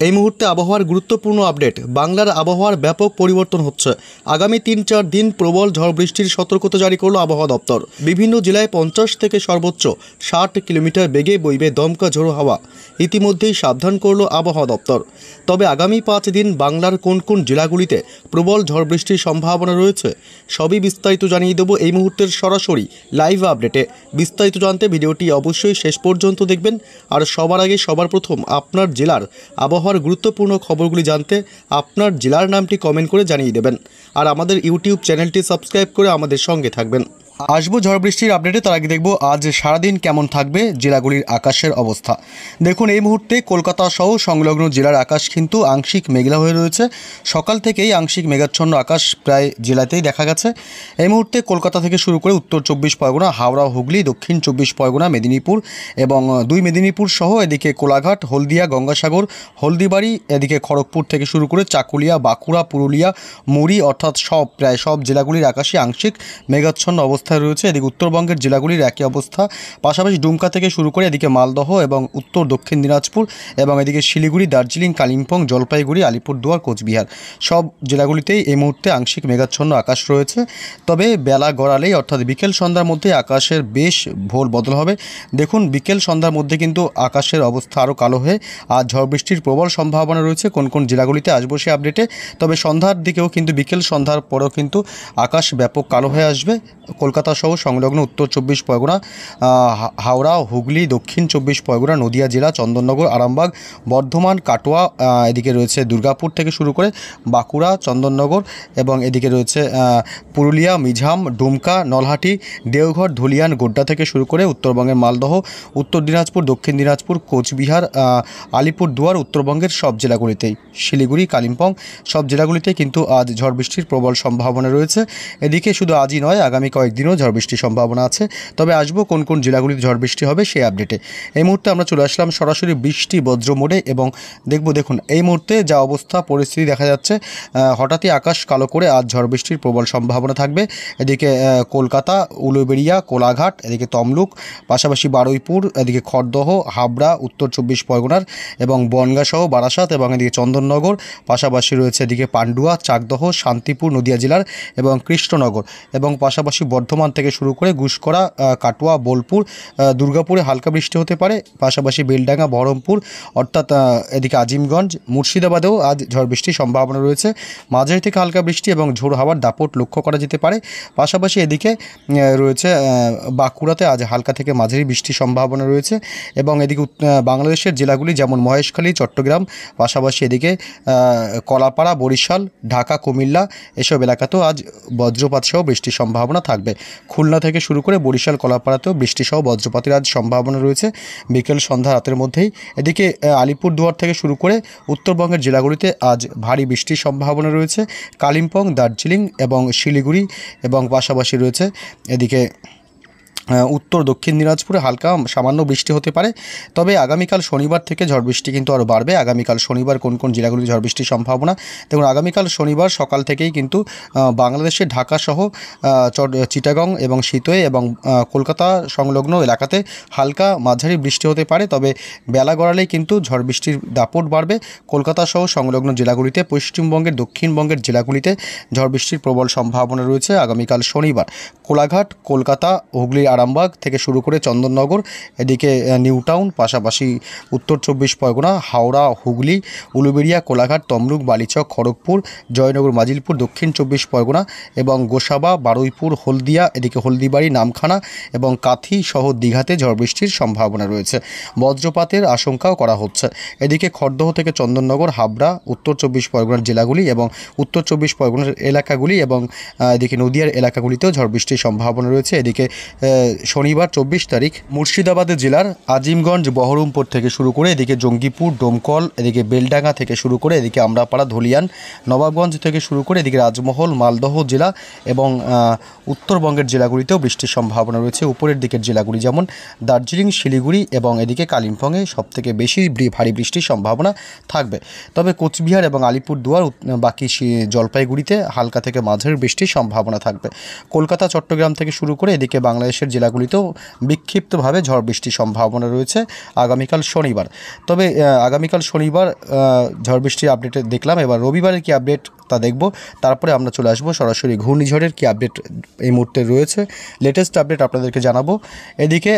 এই মুহূর্তে আবহাওয়ার গুরুত্বপূর্ণ আপডেট। বাংলার আবহাওয়ার ব্যাপক পরিবর্তন হচ্ছে। আগামী ৩-৪ দিন প্রবল ঝড় বৃষ্টির সতর্কতা জারি করল আবহাওয়া দপ্তর। বিভিন্ন জেলায় 50 থেকে সর্বোচ্চ 60 কিলোমিটার বেগে বইবে দমকা ঝোড়ো হাওয়া। ইতিমধ্যেই সাবধান করল আবহাওয়া দপ্তর। তবে আগামী 5 দিন বাংলার কোন কোন জেলাগুলিতে প্রবল ঝড় বৃষ্টির সম্ভাবনা রয়েছে সবই বিস্তারিত জানিয়ে দেব এই মুহূর্তের সরাসরি লাইভ আপডেটে। বিস্তারিত জানতে ভিডিওটি অবশ্যই শেষ পর্যন্ত দেখবেন। আর সবার আগে সবার প্রথম আপনার জেলার আবহাওয়ার গুরুত্বপূর্ণ খবরগুলি জানতে আপনার জেলার নামটি কমেন্ট করে জানিয়ে দেবেন। আর আমাদের ইউটিউব চ্যানেলটি সাবস্ক্রাইব করে আমাদের সঙ্গে থাকবেন। আসবো ঝড় বৃষ্টির আপডেটে। তার আগে দেখব আজ সারাদিন কেমন থাকবে জেলাগুলির আকাশের অবস্থা। দেখুন, এই মুহূর্তে কলকাতা সহ সংলগ্ন জেলার আকাশ কিন্তু আংশিক মেঘলা হয়ে রয়েছে। সকাল থেকেই আংশিক মেঘাচ্ছন্ন আকাশ প্রায় জেলাতেই দেখা গেছে। এই মুহূর্তে কলকাতা থেকে শুরু করে উত্তর 24 পরগনা, হাওড়া, হুগলি, দক্ষিণ 24 পরগনা, মেদিনীপুর এবং 2 মেদিনীপুর সহ এদিকে কোলাঘাট, হলদিয়া, গঙ্গাসাগর, হলদিবাড়ি, এদিকে খড়গপুর থেকে শুরু করে চাকুলিয়া, বাঁকুড়া, পুরুলিয়া, মুড়ি অর্থাৎ প্রায় সব জেলাগুলির আকাশে আংশিক মেঘাচ্ছন্ন অবস্থায় রয়েছে। এদিকে উত্তরবঙ্গের জেলাগুলির একই অবস্থা। পাশাপাশি ডুমকা থেকে শুরু করে এদিকে মালদহ এবং উত্তর দক্ষিণ দিনাজপুর এবং এদিকে শিলিগুড়ি, দার্জিলিং, কালিম্পং, জলপাইগুড়ি, আলিপুরদুয়ার, কোচবিহার সব জেলাগুলিতেই এই মুহূর্তে আংশিক মেঘাচ্ছন্ন আকাশ রয়েছে। তবে বেলা গড়ালেই অর্থাৎ বিকেল সন্ধ্যার মধ্যে আকাশের বেশ ভোর বদল হবে। দেখুন, বিকেল সন্ধ্যার মধ্যে কিন্তু আকাশের অবস্থা আরও কালো হয়ে আজ ঝড় বৃষ্টির প্রবল সম্ভাবনা রয়েছে। কোন কোন জেলাগুলিতে আসবো সে আপডেটে। তবে সন্ধ্যার দিকেও কিন্তু বিকেল সন্ধ্যার পরেও কিন্তু আকাশ ব্যাপক কালো হয়ে আসবে। কলকাতা সহ সংলগ্ন উত্তর 24 পরগনা, হাওড়া, হুগলি, দক্ষিণ 24 পরগনা, নদিয়া জেলা, চন্দননগর, আরামবাগ, বর্ধমান, কাটোয়া, এদিকে রয়েছে দুর্গাপুর থেকে শুরু করে বাঁকুড়া, চন্দননগর এবং এদিকে রয়েছে পুরুলিয়া, মিঝাম, ডুমকা, নলহাটি, দেওঘর, ধুলিয়ান, গোড্ডা থেকে শুরু করে উত্তরবঙ্গের মালদহ, উত্তর দিনাজপুর, দক্ষিণ দিনাজপুর, কোচবিহার, আলিপুরদুয়ার, উত্তরবঙ্গের সব জেলাগুলিতেই, শিলিগুড়ি, কালিম্পং সব জেলাগুলিতেই কিন্তু আজ ঝড় বৃষ্টির প্রবল সম্ভাবনা রয়েছে। এদিকে শুধু আজই নয়, আগামী কয়েকদিনও ঝড় বৃষ্টির সম্ভাবনা আছে। তবে আসবো কোন কোন জেলাগুলিতে ঝড় বৃষ্টি হবে সেই আপডেটে। এই মুহূর্তে আমরা চলে আসলাম সরাসরি বৃষ্টি বজ্র মোডে এবং দেখুন এই মুহূর্তে যা অবস্থা পরিস্থিতি দেখা যাচ্ছে, হঠাৎই আকাশ কালো করে আজ ঝড় বৃষ্টির প্রবল সম্ভাবনা থাকবে। এদিকে কলকাতা, উলুবেড়িয়া, কোলাঘাট, এদিকে তমলুক, পাশাপাশি বারুইপুর, এদিকে খড়দহ, হাবড়া, উত্তর 24 পরগনার এবং বনগাঁ সহ বারাসাত এবং এদিকে চন্দননগর, পাশাপাশি রয়েছে এদিকে পান্ডুয়া, চাকদহ, শান্তিপুর নদিয়া জেলার এবং কৃষ্ণনগর এবং পাশাপাশি বর্ধমান থেকে শুরু করে গুসকরা, কাটোয়া, বোলপুর, দুর্গাপুরে হালকা বৃষ্টি হতে পারে। পাশাপাশি বেলডাঙ্গা, বহরমপুর অর্থাৎ এদিকে আজিমগঞ্জ, মুর্শিদাবাদেও আজ ঝড় বৃষ্টির সম্ভাবনা রয়েছে। মাঝারি থেকে হালকা বৃষ্টি এবং ঝোড়ো হাওয়ার দাপট লক্ষ্য করা যেতে পারে। পাশাপাশি এদিকে রয়েছে বাঁকুড়াতে আজ হালকা থেকে মাঝারি বৃষ্টির সম্ভাবনা রয়েছে এবং এদিকে বাংলাদেশের জেলাগুলি যেমন মহেশখালী, চট্টগ্রাম, পাশাপাশি এদিকে কলাপাড়া, বরিশাল, ঢাকা, কুমিল্লা এসব এলাকাতেও আজ বজ্রপাত সহ বৃষ্টির সম্ভাবনা থাকবে। খুলনা থেকে শুরু করে বরিশাল, কলাপাড়াতেও বৃষ্টিসহ বজ্রপাতের আজ সম্ভাবনা রয়েছে বিকেল সন্ধ্যা রাতের মধ্যেই। এদিকে আলিপুরদুয়ার থেকে শুরু করে উত্তরবঙ্গের জেলাগুলিতে আজ ভারী বৃষ্টির সম্ভাবনা রয়েছে। কালিম্পং, দার্জিলিং এবং শিলিগুড়ি এবং পাশাপাশি রয়েছে এদিকে উত্তর দক্ষিণ দিনাজপুরে হালকা সামান্য বৃষ্টি হতে পারে। তবে আগামীকাল শনিবার থেকে ঝড় বৃষ্টি কিন্তু আরও বাড়বে। আগামীকাল শনিবার কোন কোন জেলাগুলিতে ঝড় বৃষ্টির সম্ভাবনা দেখুন, আগামীকাল শনিবার সকাল থেকেই কিন্তু বাংলাদেশের ঢাকা সহ চিটাগং এবং সিতোয়ে এবং কলকাতা সংলগ্ন এলাকাতে হালকা মাঝারি বৃষ্টি হতে পারে। তবে বেলা গড়ালেই কিন্তু ঝড় বৃষ্টির দাপট বাড়বে। কলকাতা সহ সংলগ্ন জেলাগুলিতে, পশ্চিমবঙ্গের দক্ষিণবঙ্গের জেলাগুলিতে ঝড় বৃষ্টির প্রবল সম্ভাবনা রয়েছে আগামীকাল শনিবার। কোলাঘাট, কলকাতা, হুগলি, আরামবাগ থেকে শুরু করে চন্দননগর, এদিকে নিউ টাউন, পাশাপাশি উত্তর 24 পরগনা, হাওড়া, হুগলি, উলুবেড়িয়া, কোলাঘাট, তমলুক, বালিচক, খড়গপুর, জয়নগর, মাজিলপুর, দক্ষিণ 24 পরগনা এবং গোসাবা, বারুইপুর, হলদিয়া, এদিকে হলদিবাড়ি, নামখানা এবং কাথি সহ দীঘাতে ঝড় বৃষ্টির সম্ভাবনা রয়েছে। বজ্রপাতের আশঙ্কাও করা হচ্ছে। এদিকে খড়দহ থেকে চন্দননগর, হাবড়া, উত্তর 24 পরগনার জেলাগুলি এবং উত্তর 24 পরগনার এলাকাগুলি এবং এদিকে নদিয়ার এলাকাগুলিতেও ঝড় বৃষ্টির সম্ভাবনা রয়েছে। এদিকে শনিবার 24 তারিখ মুর্শিদাবাদ জেলার আজিমগঞ্জ, বহরমপুর থেকে শুরু করে এদিকে জঙ্গিপুর, ডোমকল, এদিকে বেলডাঙ্গা থেকে শুরু করে এদিকে আমরাপাড়া, ধুলিয়ান, নবাবগঞ্জ থেকে শুরু করে এদিকে রাজমহল, মালদহ জেলা এবং উত্তরবঙ্গের জেলাগুলিতেও বৃষ্টির সম্ভাবনা রয়েছে। উপরের দিকের জেলাগুলি যেমন দার্জিলিং, শিলিগুড়ি এবং এদিকে কালিম্পংয়ে সবথেকে বেশি ভারী বৃষ্টির সম্ভাবনা থাকবে। তবে কোচবিহার এবং আলিপুরদুয়ার, বাকি জলপাইগুড়িতে হালকা থেকে মাঝারি বৃষ্টির সম্ভাবনা থাকবে। কলকাতা, চট্টগ্রাম থেকে শুরু করে এদিকে বাংলাদেশের জেলাগুলিতেও বিক্ষিপ্তভাবে ঝড় বৃষ্টির সম্ভাবনা রয়েছে আগামীকাল শনিবার। তবে আগামীকাল শনিবার ঝড় বৃষ্টির আপডেট দেখলাম, এবার রবিবারের কি আপডেট তা দেখব। তারপরে আমরা চলে আসবো সরাসরি ঘূর্ণিঝড়ের কি আপডেট এই মুহূর্তে রয়েছে, লেটেস্ট আপডেট আপনাদেরকে জানাবো। এদিকে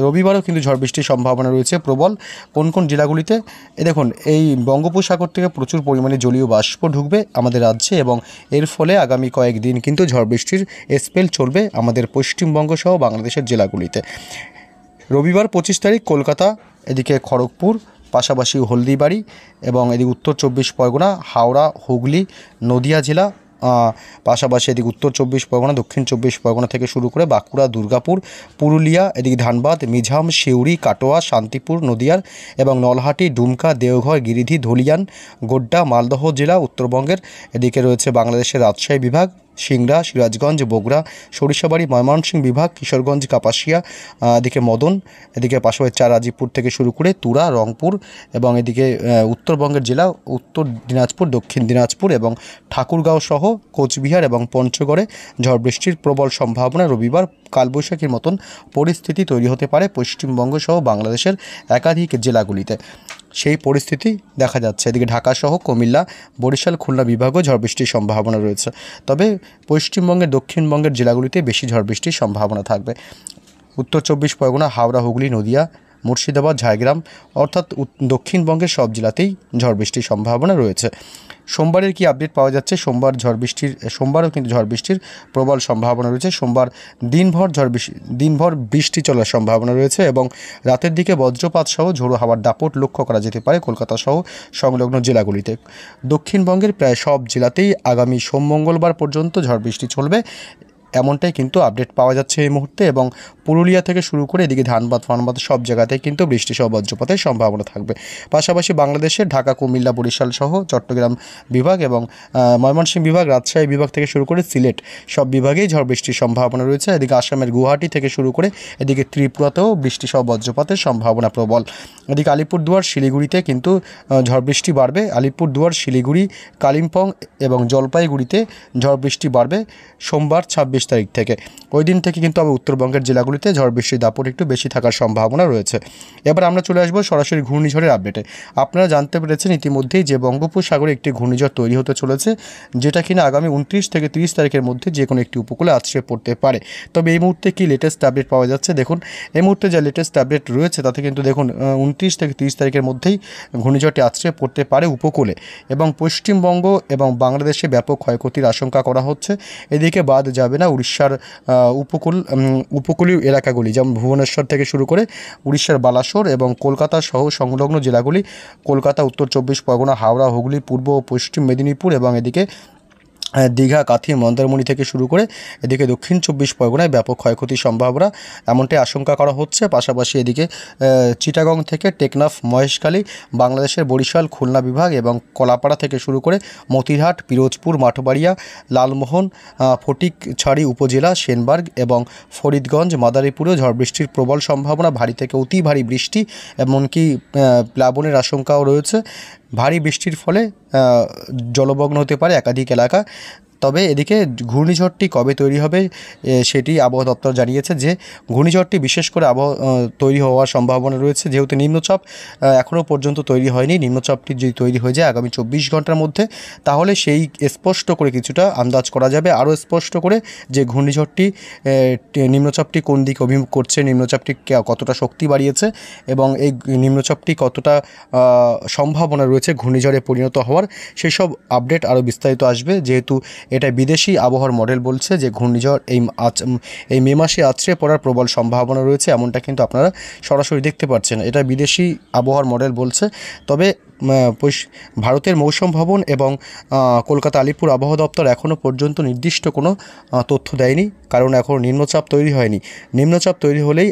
রবিবারও কিন্তু ঝড় বৃষ্টির সম্ভাবনা রয়েছে প্রবল। কোন কোন জেলাগুলিতে দেখুন, এই বঙ্গোপসাগর থেকে প্রচুর পরিমাণে জলীয় বাষ্প ঢুকবে আমাদের রাজ্যে এবং এর ফলে আগামী কয়েকদিন কিন্তু ঝড় বৃষ্টির স্পেল চলবে আমাদের পশ্চিমবঙ্গ সহ বাংলাদেশের জেলাগুলিতে। রবিবার 25 তারিখ কলকাতা, এদিকে খড়গপুর, পাশাপাশি হলদিবাড়ি এবং এদিকে উত্তর 24 পরগনা, হাওড়া, হুগলি, নদিয়া জেলা, পাশাপাশি এদিকে উত্তর 24 পরগনা, দক্ষিণ 24 পরগনা থেকে শুরু করে বাঁকুড়া, দুর্গাপুর, পুরুলিয়া, এদিকে ধানবাদ, মিঝাম, সিউড়ি, কাটোয়া, শান্তিপুর নদিয়ার এবং নলহাটি, ডুমকা, দেওঘর, গিরিধি, ধুলিয়ান, গোড্ডা, মালদহ জেলা উত্তরবঙ্গের। এদিকে রয়েছে বাংলাদেশের রাজশাহী বিভাগ, সিংড়া, সিরাজগঞ্জ, বগুড়া, সরিষাবাড়ি, ময়মনসিংহ বিভাগ, কিশোরগঞ্জ, কাপাসিয়া, এদিকে মদন, এদিকে পাশাপাশি রাজীবপুর থেকে শুরু করে তুরা, রংপুর এবং এদিকে উত্তরবঙ্গের জেলা উত্তর দিনাজপুর, দক্ষিণ দিনাজপুর এবং ঠাকুরগাঁও সহ কোচবিহার এবং পঞ্চগড়ে ঝড় বৃষ্টির প্রবল সম্ভাবনা। রবিবার কালবৈশাখীর মতন পরিস্থিতি তৈরি হতে পারে পশ্চিমবঙ্গ সহ বাংলাদেশের একাধিক জেলাগুলিতে, সেই পরিস্থিতি দেখা যাচ্ছে। এদিকে ঢাকা সহ কুমিল্লা, বরিশাল, খুলনা বিভাগও ঝড় বৃষ্টির সম্ভাবনা রয়েছে। তবে পশ্চিমবঙ্গের দক্ষিণবঙ্গের জেলাগুলিতে বেশি ঝড় বৃষ্টির সম্ভাবনা থাকবে। উত্তর 24 পরগনা, হাওড়া, হুগলি, নদিয়া, মুর্শিদাবাদ, ঝাড়গ্রাম অর্থাৎ দক্ষিণবঙ্গের সব জেলাতেই ঝড় বৃষ্টির সম্ভাবনা রয়েছে। সোমবারের কি আপডেট পাওয়া যাচ্ছে? সোমবারও কিন্তু ঝড় বৃষ্টির প্রবল সম্ভাবনা রয়েছে। সোমবার দিনভর বৃষ্টি চলার সম্ভাবনা রয়েছে এবং রাতের দিকে বজ্রপাত সহ ঝোড়ো হাওয়ার দাপট লক্ষ্য করা যেতে পারে কলকাতা সহ সংলগ্ন জেলাগুলিতে। দক্ষিণবঙ্গের প্রায় সব জেলাতেই আগামী সোম-মঙ্গলবার পর্যন্ত ঝড় বৃষ্টি চলবে, এমনটাই কিন্তু আপডেট পাওয়া যাচ্ছে এই মুহূর্তে। এবং পুরুলিয়া থেকে শুরু করে এদিকে ধানবাদ সব জায়গাতেই কিন্তু বৃষ্টি সহ বজ্রপাতের সম্ভাবনা থাকবে। পাশাপাশি বাংলাদেশের ঢাকা, কুমিল্লা, বরিশাল সহ চট্টগ্রাম বিভাগ এবং ময়মনসিংহ বিভাগ, রাজশাহী বিভাগ থেকে শুরু করে সিলেট সব বিভাগেই ঝড় বৃষ্টির সম্ভাবনা রয়েছে। এদিকে আসামের গুয়াহাটি থেকে শুরু করে এদিকে ত্রিপুরাতেও বৃষ্টি সহ বজ্রপাতের সম্ভাবনা প্রবল। এদিকে আলিপুরদুয়ার, শিলিগুড়িতে কিন্তু ঝড় বৃষ্টি বাড়বে। আলিপুরদুয়ার, শিলিগুড়ি, কালিম্পং এবং জলপাইগুড়িতে ঝড় বৃষ্টি বাড়বে সোমবার 26 তারিখ থেকে। ওই দিন থেকে কিন্তু আবার উত্তরবঙ্গের জেলাগুলিতে ঝড় বৃষ্টির দাপট একটু বেশি থাকার সম্ভাবনা রয়েছে। এবার আমরা চলে আসবো সরাসরি ঘূর্ণিঝড়ের আপডেটে। আপনারা জানতে পেরেছেন ইতিমধ্যেই যে বঙ্গোপসাগরে একটি ঘূর্ণিঝড় তৈরি হতে চলেছে, যেটা কিনা আগামী 29 থেকে 30 তারিখের মধ্যে যে কোনো একটি উপকূলে আছড়ে পড়তে পারে। তবে এই মুহূর্তে কি লেটেস্ট আপডেট পাওয়া যাচ্ছে দেখুন। এই মুহূর্তে যা লেটেস্ট আপডেট রয়েছে তাতে কিন্তু দেখুন 29 থেকে 30 তারিখের মধ্যেই ঘূর্ণিঝড়টি আছড়ে পড়তে পারে উপকূলে এবং পশ্চিমবঙ্গ এবং বাংলাদেশে ব্যাপক ক্ষয়ক্ষতির আশঙ্কা করা হচ্ছে। এদিকে বাদ যাবে না উড়িষ্যার উপকূলীয় এলাকাগুলি, যেমন ভুবনেশ্বর থেকে শুরু করে উড়িষ্যার বালাসোর এবং কলকাতা সহ সংলগ্ন জেলাগুলি, কলকাতা, উত্তর 24 পরগনা, হাওড়া, হুগলি, পূর্ব ও পশ্চিম মেদিনীপুর এবং এদিকে দীঘা, কাথি, মন্দারমণি থেকে শুরু করে এদিকে দক্ষিণ 24 পরগনায় ব্যাপক ক্ষয়ক্ষতির সম্ভাবনা এমনটাই আশঙ্কা করা হচ্ছে। পাশাপাশি এদিকে চিটাগং থেকে টেকনাফ, মহেশখালী, বাংলাদেশের বরিশাল, খুলনা বিভাগ এবং কলাপাড়া থেকে শুরু করে মতিরহাট, পিরোজপুর, মাঠবাড়িয়া, লালমোহন, ফটিকছড়ি উপজেলা, সেনবার্গ এবং ফরিদগঞ্জ, মাদারীপুরেও ঝড় বৃষ্টির প্রবল সম্ভাবনা, ভারী থেকে অতি ভারী বৃষ্টি, এমনকি প্লাবনের আশঙ্কাও রয়েছে। ভারী বৃষ্টির ফলে জলমগ্ন হতে পারে একাধিক এলাকা। তবে এদিকে ঘূর্ণিঝড়টি কবে তৈরি হবে সেটি আবহাওয়া দপ্তর জানিয়েছে যে ঘূর্ণিঝড়টি বিশেষ করে তৈরি হওয়ার সম্ভাবনা রয়েছে, যেহেতু নিম্নচাপ এখনও পর্যন্ত তৈরি হয়নি। নিম্নচাপটি যদি তৈরি হয়ে যায় আগামী 24 ঘন্টার মধ্যে, তাহলে সেই স্পষ্ট করে কিছুটা আন্দাজ করা যাবে, আরও স্পষ্ট করে যে ঘূর্ণিঝড়টি নিম্নচাপটি কোন দিকে অভিমুখ করছে, নিম্নচাপটি কতটা শক্তি বাড়িয়েছে এবং এই নিম্নচাপটি কতটা সম্ভাবনা রয়েছে ঘূর্ণিঝড়ে পরিণত হওয়ার, সেই সব আপডেট আরও বিস্তারিত আসবে। যেহেতু এটা বিদেশি আবহাওয়ার মডেল বলছে যে ঘূর্ণিঝড় এই মে মাসে আছড়ে পড়ার প্রবল সম্ভাবনা রয়েছে, এমনটা কিন্তু আপনারা সরাসরি দেখতে পাচ্ছেন। এটা বিদেশি আবহাওয়ার মডেল বলছে। তবে ভারতের মৌসুম ভবন এবং কলকাতা আলিপুর আবহাওয়া দপ্তর এখনও পর্যন্ত নির্দিষ্ট কোনো তথ্য দেয়নি, কারণ এখনও নিম্নচাপ তৈরি হয়নি। নিম্নচাপ তৈরি হলেই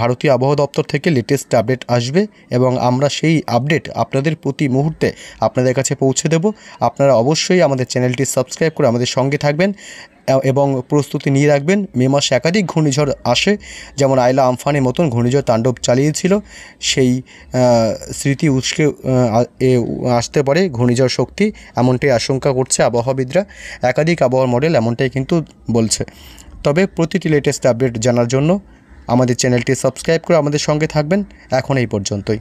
ভারতীয় আবহাওয়া দপ্তর থেকে লেটেস্ট আপডেট আসবে এবং আমরা সেই আপডেট আপনাদের প্রতি মুহূর্তে আপনাদের কাছে পৌঁছে দেব। আপনারা অবশ্যই আমাদের চ্যানেলটি সাবস্ক্রাইব করে আমাদের সঙ্গে থাকবেন এবং প্রস্তুতি নিয়ে রাখবেন। মে মাসে একাধিক ঘূর্ণিঝড় আসে, যেমন আইলা, আমফানের মতন ঘূর্ণিঝড় তাণ্ডব চালিয়েছিল, সেই স্মৃতি উস্কে আসতে পারে ঘূর্ণিঝড় শক্তি, এমনটাই আশঙ্কা করছে আবহাওয়াবিদরা। একাধিক আবহাওয়ার মডেল এমনটাই কিন্তু বলছে। তবে প্রতিটি লেটেস্ট আপডেট জানার জন্য আমাদের চ্যানেলটি সাবস্ক্রাইব করে আমাদের সঙ্গে থাকবেন। এখন এই পর্যন্তই।